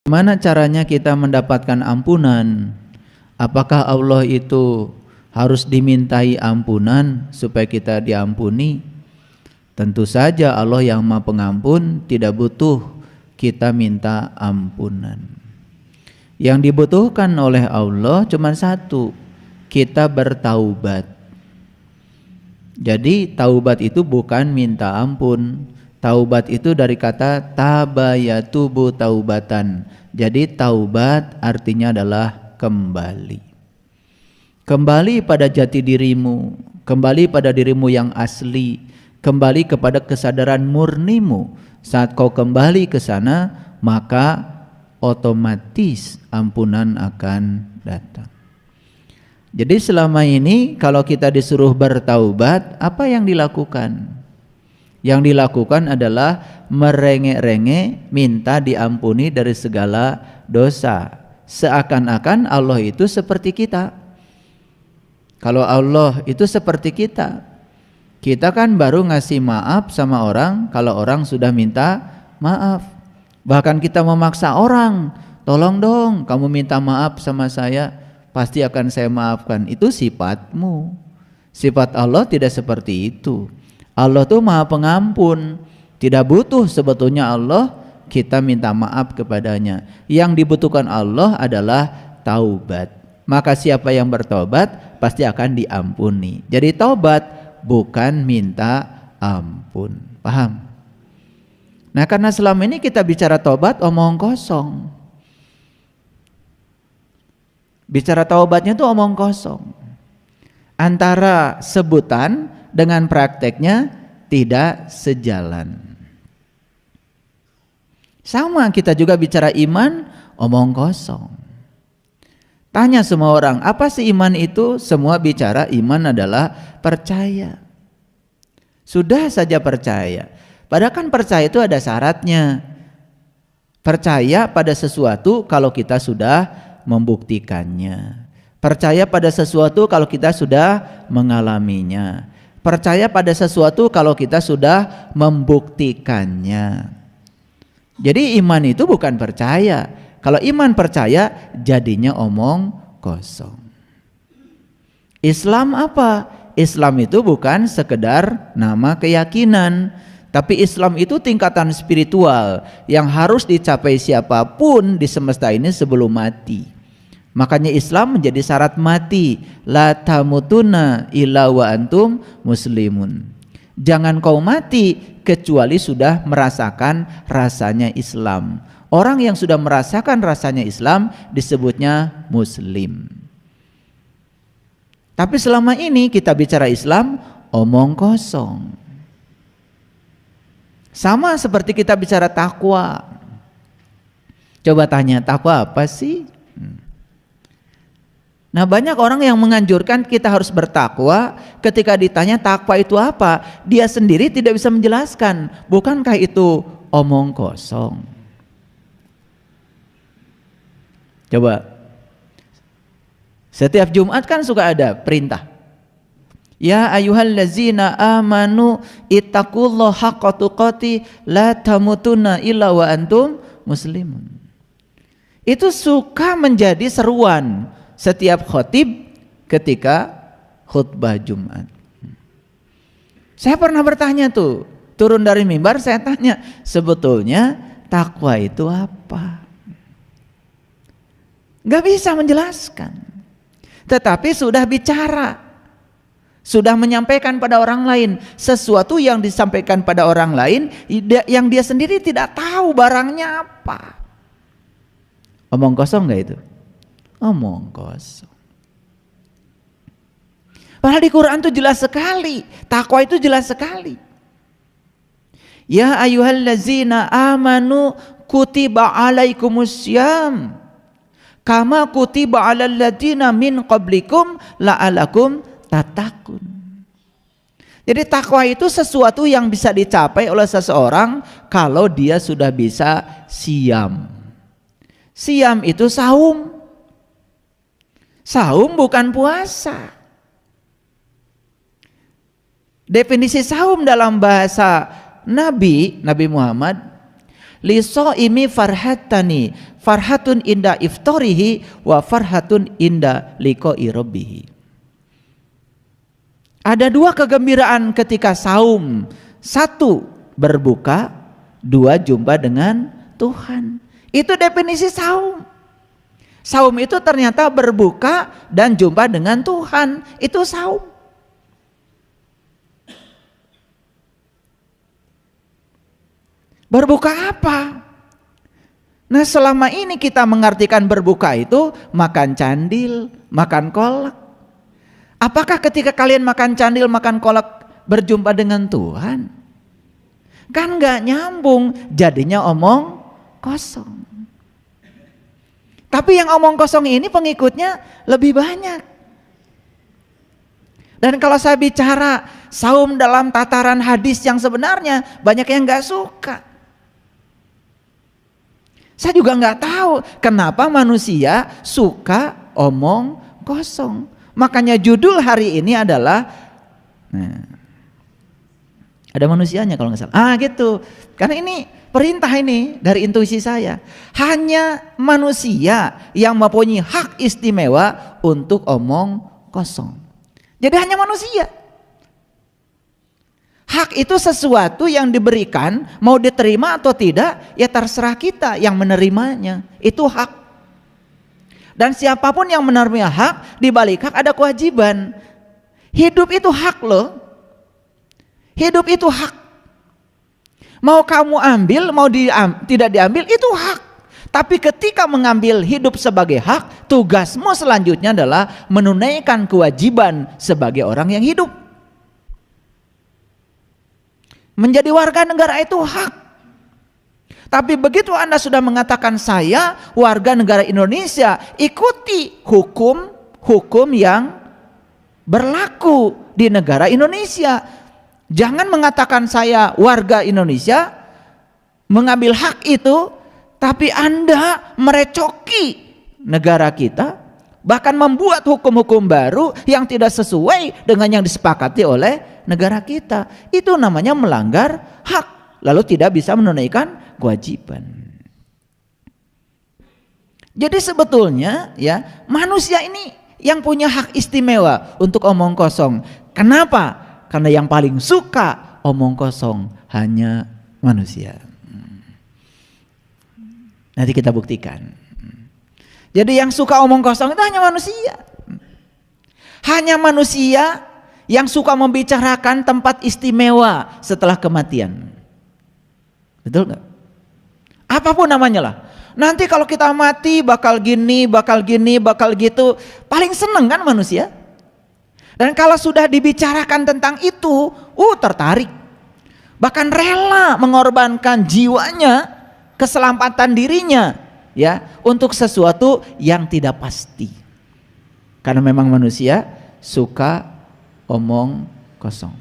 Mana caranya kita mendapatkan ampunan? Apakah Allah itu harus dimintai ampunan supaya kita diampuni? Tentu saja Allah yang Maha Pengampun, tidak butuh kita minta ampunan. Yang dibutuhkan oleh Allah cuma satu, kita bertaubat. Jadi taubat itu bukan minta ampun. Taubat itu dari kata taba yatubu taubatan. Jadi taubat artinya adalah kembali. Kembali pada jati dirimu, kembali pada dirimu yang asli, kembali kepada kesadaran murnimu. Saat kau kembali ke sana, maka otomatis ampunan akan datang. Jadi selama ini kalau kita disuruh bertaubat, apa yang dilakukan? Yang dilakukan adalah merengek-rengek minta diampuni dari segala dosa. Seakan-akan Allah itu seperti kita. Kalau Allah itu seperti kita, kita kan baru ngasih maaf sama orang kalau orang sudah minta maaf. Bahkan kita memaksa orang, tolong dong kamu minta maaf sama saya, pasti akan saya maafkan. Itu sifatmu. Sifat Allah tidak seperti itu. Allah tuh Maha Pengampun. Tidak butuh sebetulnya Allah kita minta maaf kepadanya. Yang dibutuhkan Allah adalah taubat. Maka siapa yang bertobat pasti akan diampuni. Jadi taubat bukan minta ampun. Paham? Nah, karena selama ini kita bicara taubat omong kosong. Bicara taubatnya itu omong kosong. Antara sebutan dengan prakteknya tidak sejalan. Sama kita juga bicara iman, omong kosong. Tanya semua orang, apa sih iman itu? Semua bicara iman adalah percaya. Sudah saja percaya. Padahal kan percaya itu ada syaratnya. Percaya pada sesuatu kalau kita sudah membuktikannya. Percaya pada sesuatu kalau kita sudah mengalaminya. Percaya pada sesuatu kalau kita sudah membuktikannya. Jadi iman itu bukan percaya. Kalau iman percaya jadinya omong kosong. Islam apa? Islam itu bukan sekedar nama keyakinan, tapi Islam itu tingkatan spiritual yang harus dicapai siapapun di semesta ini sebelum mati. Makanya Islam menjadi syarat mati. La tamutunna illa wa antum muslimun. Jangan kau mati kecuali sudah merasakan rasanya Islam. Orang yang sudah merasakan rasanya Islam disebutnya muslim. Tapi selama ini kita bicara Islam omong kosong. Sama seperti kita bicara takwa. Coba tanya, takwa apa sih? Nah, banyak orang yang menganjurkan kita harus bertakwa. Ketika ditanya takwa itu apa, dia sendiri tidak bisa menjelaskan. Bukankah itu omong kosong? Coba, setiap Jumat kan suka ada perintah. Ya ayyuhallazina amanu ittaqullaha haqqa tuqatih la tamutunna illa wa antum muslimun. Itu suka menjadi seruan setiap khotib ketika khutbah Jumat. Saya pernah bertanya tuh, turun dari mimbar saya tanya, sebetulnya takwa itu apa? Gak bisa menjelaskan. Tetapi sudah bicara, sudah menyampaikan pada orang lain sesuatu yang disampaikan pada orang lain yang dia sendiri tidak tahu barangnya apa. Omong kosong gak itu? Omong kosong. Padahal di Quran itu jelas sekali, takwa itu jelas sekali. Ya ayyuhallazina amanu kutiba alaikumussyam kama kutiba alal ladzina min qablikum la'alakum tattaqun. Jadi takwa itu sesuatu yang bisa dicapai oleh seseorang kalau dia sudah bisa siam. Siam itu saum. Saum bukan puasa. Definisi saum dalam bahasa Nabi Muhammad, li shaimi farhatani farhatun inda iftorihi wa farhatun inda liqa'i rabbih. Ada dua kegembiraan ketika saum. Satu, berbuka. Dua, jumpa dengan Tuhan. Itu definisi saum. Saum itu ternyata berbuka dan jumpa dengan Tuhan. Itu saum. Berbuka apa? Nah, selama ini kita mengartikan berbuka itu makan candil, makan kolak. Apakah ketika kalian makan candil, makan kolak berjumpa dengan Tuhan? Kan gak nyambung, jadinya omong kosong. Tapi yang omong kosong ini pengikutnya lebih banyak. Dan kalau saya bicara saum dalam tataran hadis yang sebenarnya, banyak yang gak suka. Saya juga gak tahu kenapa manusia suka omong kosong. Makanya judul hari ini adalah ada manusianya kalau nggak salah. Gitu. Karena ini perintah ini dari intuisi saya. Hanya manusia yang mempunyai hak istimewa untuk omong kosong. Jadi hanya manusia. Hak itu sesuatu yang diberikan, mau diterima atau tidak, ya terserah kita yang menerimanya. Itu hak. Dan siapapun yang menerima hak, di balik hak ada kewajiban. Hidup itu hak loh. Hidup itu hak. Mau kamu ambil, mau tidak diambil, itu hak. Tapi ketika mengambil hidup sebagai hak, tugasmu selanjutnya adalah menunaikan kewajiban sebagai orang yang hidup. Menjadi warga negara itu hak. Tapi begitu Anda sudah mengatakan saya warga negara Indonesia, ikuti hukum yang berlaku di negara Indonesia. Jangan mengatakan saya warga Indonesia, mengambil hak itu, tapi Anda merecoki negara kita, bahkan membuat hukum-hukum baru yang tidak sesuai dengan yang disepakati oleh negara kita. Itu namanya melanggar hak, lalu tidak bisa menunaikan kewajiban. Jadi sebetulnya ya manusia ini yang punya hak istimewa untuk omong kosong. Kenapa? Karena yang paling suka omong kosong hanya manusia. Nanti kita buktikan. Jadi yang suka omong kosong itu hanya manusia. Hanya manusia yang suka membicarakan tempat istimewa setelah kematian. Betul nggak? Apapun namanya lah. Nanti kalau kita mati bakal gini, bakal gini, bakal gitu. Paling seneng kan manusia. Dan kalau sudah dibicarakan tentang itu, tertarik. Bahkan rela mengorbankan jiwanya, keselamatan dirinya, ya, untuk sesuatu yang tidak pasti. Karena memang manusia suka omong kosong.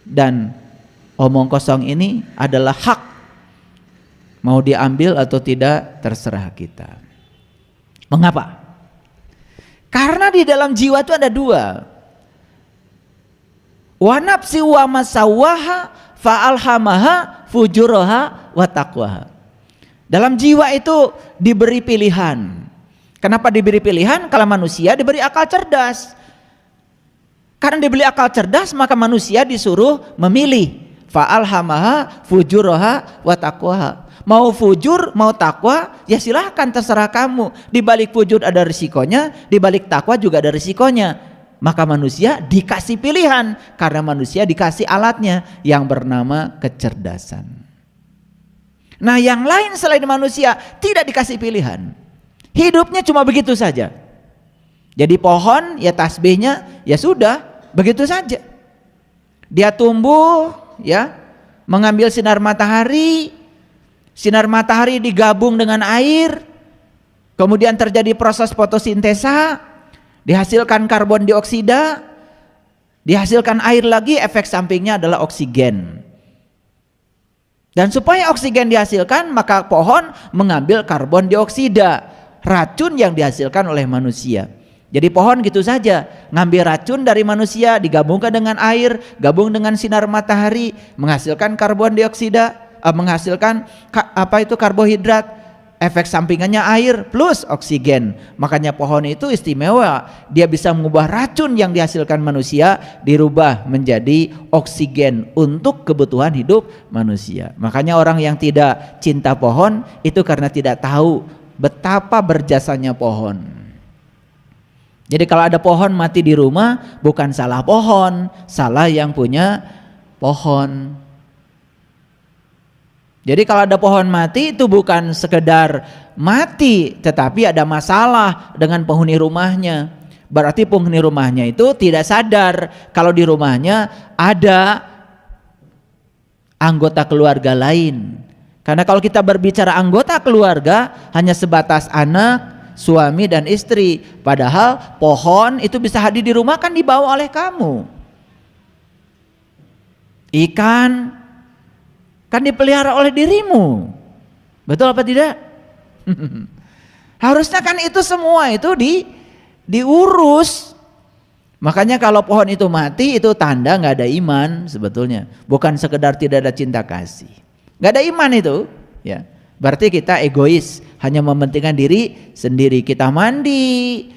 Dan omong kosong ini adalah hak. Mau diambil atau tidak terserah kita. Mengapa? Karena di dalam jiwa itu ada dua. Wa nafsi wa masawaha fa'alhamaha fujuraha wa taqwaha. Dalam jiwa itu diberi pilihan. Kenapa diberi pilihan? Kalau manusia diberi akal cerdas. Karena diberi akal cerdas maka manusia disuruh memilih. Fa'alhamaha fujuraha wa taqwaha. Mau fujur, mau takwa, ya silahkan terserah kamu. Di balik fujur ada risikonya, di balik takwa juga ada risikonya. Maka manusia dikasih pilihan karena manusia dikasih alatnya yang bernama kecerdasan. Nah, yang lain selain manusia tidak dikasih pilihan. Hidupnya cuma begitu saja. Jadi pohon ya tasbihnya ya sudah begitu saja. Dia tumbuh ya, mengambil sinar matahari. Sinar matahari digabung dengan air, kemudian terjadi proses fotosintesa, dihasilkan karbon dioksida, dihasilkan air lagi, efek sampingnya adalah oksigen. Dan supaya oksigen dihasilkan, maka pohon mengambil karbon dioksida, racun yang dihasilkan oleh manusia. Jadi pohon gitu saja, ngambil racun dari manusia, digabungkan dengan air, gabung dengan sinar matahari, menghasilkan karbon dioksida, menghasilkan karbohidrat, efek sampingannya air plus oksigen. Makanya pohon itu istimewa. Dia bisa mengubah racun yang dihasilkan manusia dirubah menjadi oksigen untuk kebutuhan hidup manusia. Makanya orang yang tidak cinta pohon itu karena tidak tahu betapa berjasanya pohon. Jadi kalau ada pohon mati di rumah, bukan salah pohon, salah yang punya pohon. Jadi kalau ada pohon mati itu bukan sekedar mati, tetapi ada masalah dengan penghuni rumahnya. Berarti penghuni rumahnya itu tidak sadar kalau di rumahnya ada anggota keluarga lain. Karena kalau kita berbicara anggota keluarga hanya sebatas anak, suami dan istri. Padahal pohon itu bisa hadir di rumah kan dibawa oleh kamu. Ikan kan dipelihara oleh dirimu. Betul apa tidak? Harusnya kan itu semua itu diurus. Makanya kalau pohon itu mati itu tanda nggak ada iman sebetulnya. Bukan sekedar tidak ada cinta kasih. Nggak ada iman itu, ya. Berarti kita egois, hanya mementingkan diri sendiri. Kita mandi,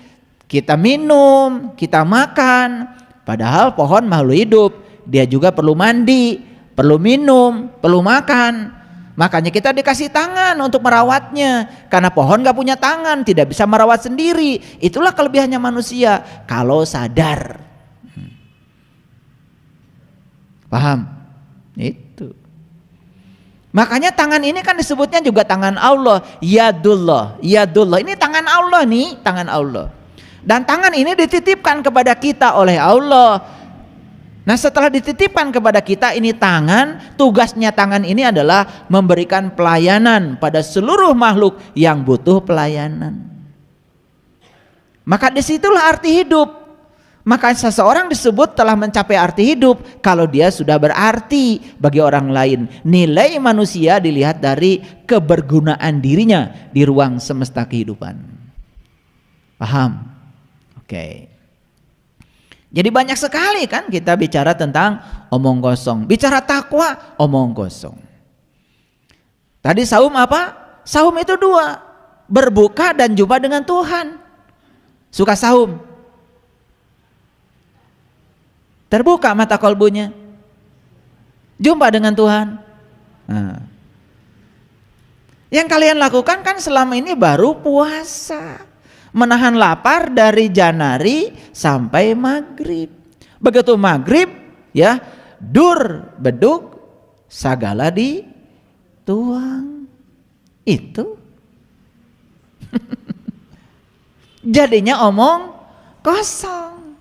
kita minum, kita makan. Padahal pohon makhluk hidup, dia juga perlu mandi, perlu minum, perlu makan. Makanya kita dikasih tangan untuk merawatnya. Karena pohon gak punya tangan, tidak bisa merawat sendiri. Itulah kelebihannya manusia kalau sadar. Paham? Itu. Makanya tangan ini kan disebutnya juga tangan Allah. Yadullah, yadullah. Ini tangan Allah nih, tangan Allah. Dan tangan ini dititipkan kepada kita oleh Allah. Nah setelah dititipkan kepada kita ini tangan, tugasnya tangan ini adalah memberikan pelayanan pada seluruh makhluk yang butuh pelayanan. Maka disitulah arti hidup. Maka seseorang disebut telah mencapai arti hidup kalau dia sudah berarti bagi orang lain. Nilai manusia dilihat dari kebergunaan dirinya di ruang semesta kehidupan. Paham? Oke. Jadi banyak sekali kan kita bicara tentang omong kosong. Bicara takwa, omong kosong. Tadi saum apa? Saum itu dua. Berbuka dan jumpa dengan Tuhan. Suka saum. Terbuka mata kolbunya. Jumpa dengan Tuhan. Nah. Yang kalian lakukan kan selama ini baru puasa. Menahan lapar dari Janari sampai maghrib. Begitu maghrib ya, dur beduk sagala dituang. Itu jadinya omong kosong.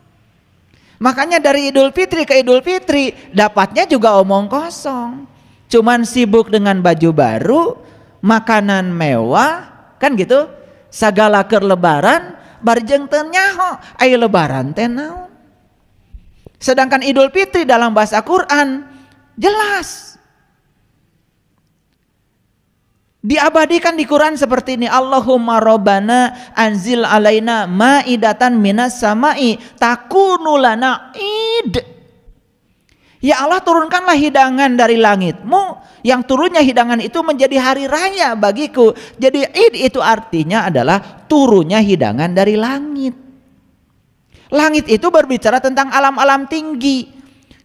Makanya dari Idul Fitri ke Idul Fitri dapatnya juga omong kosong. Cuman sibuk dengan baju baru, makanan mewah, kan gitu. Sagala keur lebaran barjeng teu nyaho, aya lebaran teh naon. Sedangkan Idul Fitri dalam bahasa Quran jelas diabadikan di Quran seperti ini. Allahumma rabbana anzil alaina maidatan minas samai takunu lana id. Ya Allah, turunkanlah hidangan dari langitmu, yang turunnya hidangan itu menjadi hari raya bagiku. Jadi id itu artinya adalah turunnya hidangan dari langit. Langit itu berbicara tentang alam-alam tinggi.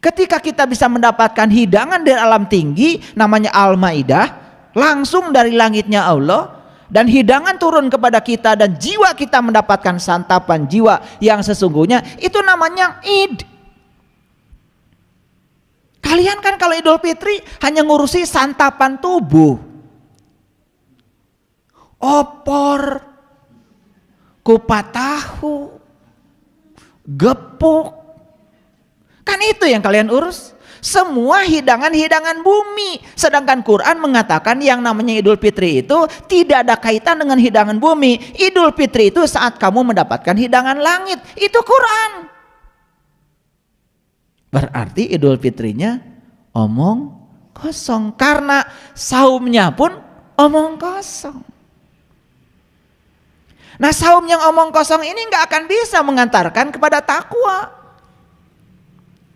Ketika kita bisa mendapatkan hidangan dari alam tinggi, namanya Al-Maidah, langsung dari langitnya Allah, dan hidangan turun kepada kita dan jiwa kita mendapatkan santapan jiwa yang sesungguhnya, itu namanya id. Kalian kan kalau Idul Fitri hanya ngurusi santapan tubuh. Opor, kupat tahu, gepuk. Kan itu yang kalian urus. Semua hidangan-hidangan bumi. Sedangkan Quran mengatakan yang namanya Idul Fitri itu tidak ada kaitan dengan hidangan bumi. Idul Fitri itu saat kamu mendapatkan hidangan langit. Itu Quran. Berarti Idul Fitrinya omong kosong. Karena saumnya pun omong kosong. Nah saum yang omong kosong ini gak akan bisa mengantarkan kepada takwa.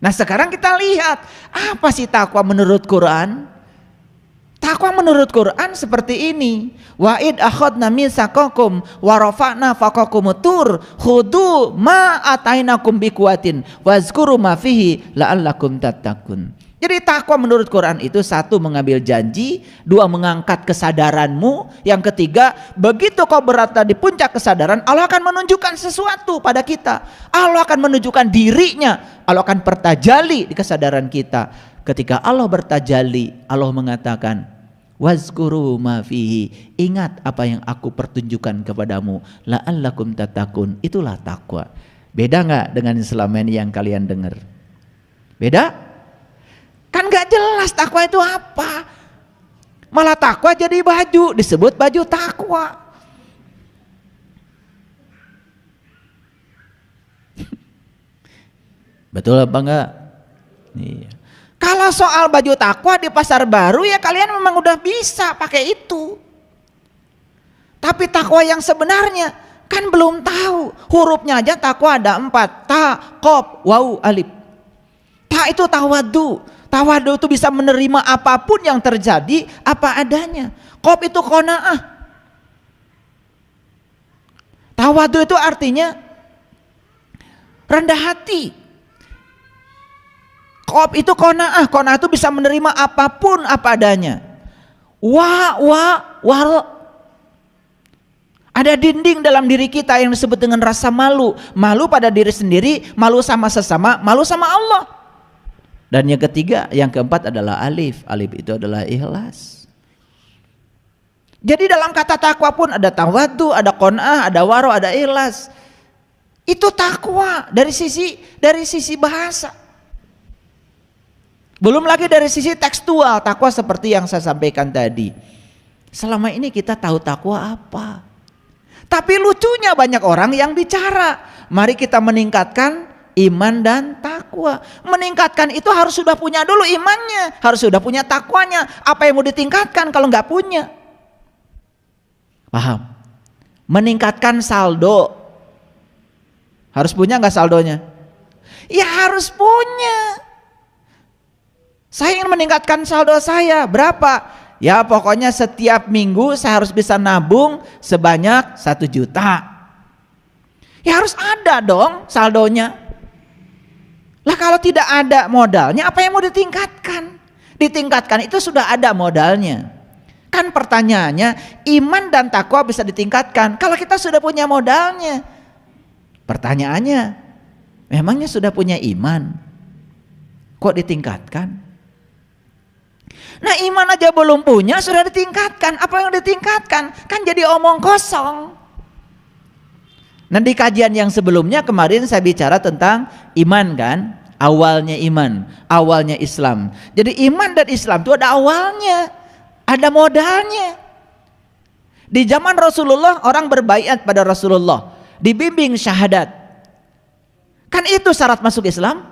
Nah sekarang kita lihat apa sih takwa menurut Quran? Takwa menurut Quran seperti ini. Wa id akhadna mitsaqakum wa rafa'na fawqakumut tur khudu ma atainakum biquwatin wazkuru ma fihi la'allakum tattaqun. Jadi takwa menurut Quran itu satu, mengambil janji, dua, mengangkat kesadaranmu, yang ketiga, begitu kau berada di puncak kesadaran, Allah akan menunjukkan sesuatu pada kita. Allah akan menunjukkan dirinya, Allah akan bertajali di kesadaran kita. Ketika Allah bertajali, Allah mengatakan, wazkuru ma fihi, ingat apa yang aku pertunjukkan kepadamu, la'allakum tattaqun. Itulah takwa. Beda nggak dengan selama ini yang kalian dengar? Beda? Kan gak jelas takwa itu apa. Malah takwa jadi baju, disebut baju takwa. Betul apa enggak? Iya. Kalau soal baju takwa di pasar baru, ya kalian memang udah bisa pakai itu. Tapi takwa yang sebenarnya kan belum tahu. Hurufnya aja takwa ada 4. Ta, qaf, waw, alif. Ta itu tawadu. Tawadu itu bisa menerima apapun yang terjadi apa adanya. Qaf itu qanaah. Tawadu itu artinya rendah hati. Qaf itu qanaah. Qanaah itu bisa menerima apapun apa adanya. Wal. Ada dinding dalam diri kita yang disebut dengan rasa malu. Malu pada diri sendiri, malu sama sesama, malu sama Allah. Dan yang ketiga, yang keempat adalah alif. Alif itu adalah ikhlas. Jadi dalam kata takwa pun ada tawadu, ada qanaah, ada waro, ada ikhlas. Itu takwa dari sisi bahasa. Belum lagi dari sisi tekstual, takwa seperti yang saya sampaikan tadi. Selama ini kita tahu takwa apa? Tapi lucunya banyak orang yang bicara, mari kita meningkatkan iman dan takwa. Meningkatkan itu harus sudah punya dulu imannya, harus sudah punya takwanya. Apa yang mau ditingkatkan kalau nggak punya? Paham? Meningkatkan saldo, harus punya nggak saldonya? Ya harus punya. Saya ingin meningkatkan saldo saya, berapa? Ya pokoknya setiap minggu saya harus bisa nabung sebanyak 1 juta. Ya harus ada dong saldonya. Lah kalau tidak ada modalnya, apa yang mau ditingkatkan? Ditingkatkan itu sudah ada modalnya. Kan pertanyaannya, iman dan takwa bisa ditingkatkan kalau kita sudah punya modalnya. Pertanyaannya, memangnya sudah punya iman, kok ditingkatkan? Nah iman aja belum punya sudah ditingkatkan. Apa yang ditingkatkan? Kan jadi omong kosong. Nah di kajian yang sebelumnya kemarin saya bicara tentang iman kan, awalnya iman, awalnya Islam. Jadi iman dan Islam itu ada awalnya, ada modalnya. Di zaman Rasulullah orang berbaiat pada Rasulullah, dibimbing syahadat. Kan itu syarat masuk Islam.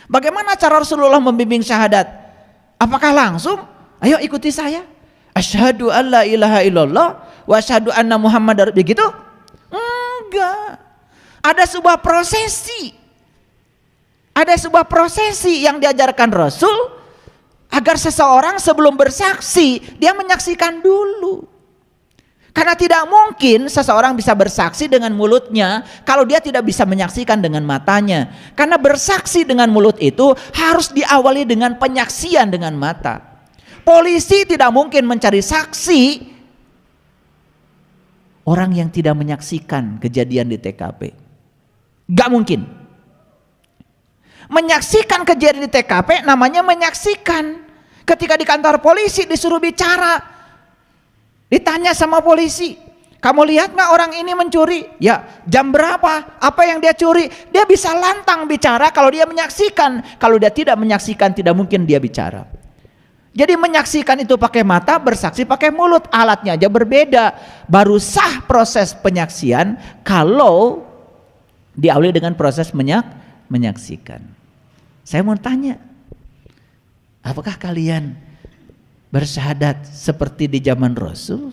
Bagaimana cara Rasulullah membimbing syahadat? Apakah langsung? Ayo ikuti saya. Asyhadu an la ilaha illallah wa asyhadu anna Muhammadar begitu? Enggak. Ada sebuah prosesi. Ada sebuah prosesi yang diajarkan Rasul agar seseorang sebelum bersaksi dia menyaksikan dulu. Karena tidak mungkin seseorang bisa bersaksi dengan mulutnya kalau dia tidak bisa menyaksikan dengan matanya. Karena bersaksi dengan mulut itu harus diawali dengan penyaksian dengan mata. Polisi tidak mungkin mencari saksi orang yang tidak menyaksikan kejadian di TKP. Gak mungkin. Menyaksikan kejadian di TKP namanya menyaksikan. Ketika di kantor polisi disuruh bicara, ditanya sama polisi, kamu lihat gak orang ini mencuri? Ya, jam berapa? Apa yang dia curi? Dia bisa lantang bicara kalau dia menyaksikan. Kalau dia tidak menyaksikan, tidak mungkin dia bicara. Jadi menyaksikan itu pakai mata, bersaksi pakai mulut, alatnya aja berbeda. Baru sah proses penyaksian kalau diawali dengan proses menyaksikan. Saya mau tanya, apakah kalian bersyahadat seperti di zaman Rasul?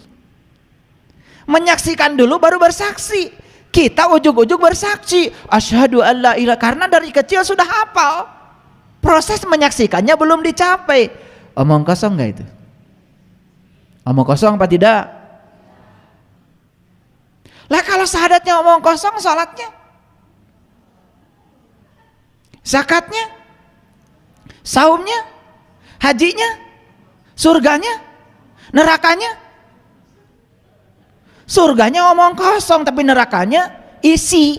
Menyaksikan dulu baru bersaksi. Kita ujug-ujug bersaksi, asyhadu alla ilaha, karena dari kecil sudah hafal. Proses menyaksikannya belum dicapai. Omong kosong gak itu? Omong kosong apa tidak? Lah kalau syahadatnya omong kosong, salatnya, zakatnya, saumnya, hajinya, surganya, nerakanya. Surganya omong kosong tapi nerakanya isi.